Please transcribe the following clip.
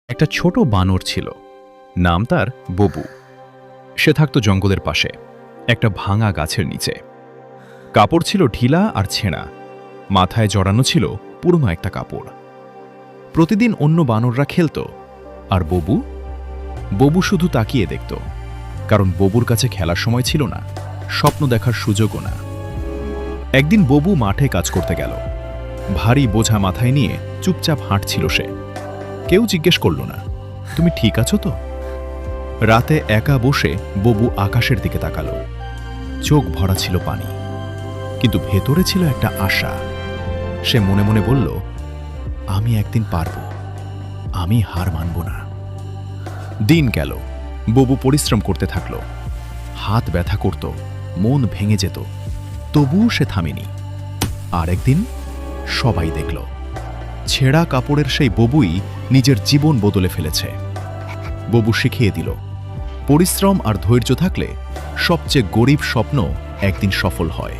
একটা ছোট বানর ছিল, নাম তার ববু। সে থাকত জঙ্গলের পাশে একটা ভাঙা গাছের নিচে। কাপড় ছিল ঢিলা আর ছেঁড়া, মাথায় জড়ানো ছিল পুরনো একটা কাপড়। প্রতিদিন অন্য বানররা খেলত, আর ববু শুধু তাকিয়ে দেখত, কারণ ববুর কাছে খেলার সময় ছিল না, স্বপ্ন দেখার সুযোগও না। একদিন ববু মাঠে কাজ করতে গেল। ভারী বোঝা মাথায় নিয়ে চুপচাপ হাঁটছিল সে। কেউ জিজ্ঞেস করল না, তুমি ঠিক আছো তো? রাতে একা বসে ববু আকাশের দিকে তাকালো। চোখ ভরা ছিল পানি, কিন্তু ভেতরে ছিল একটা আশা। সে মনে মনে বলল, আমি একদিন পারব, আমি হার মানব না। দিন গেল, ববু পরিশ্রম করতে থাকল। হাত ব্যথা করত, মন ভেঙে যেত, তবুও সে থামেনি। আর একদিন সবাই দেখল, ছেঁড়া কাপড়ের সেই ববুই নিজের জীবন বদলে ফেলেছে। ববু শিখিয়ে দিল, পরিশ্রম আর ধৈর্য থাকলে সবচেয়ে গরিব স্বপ্ন একদিন সফল হয়।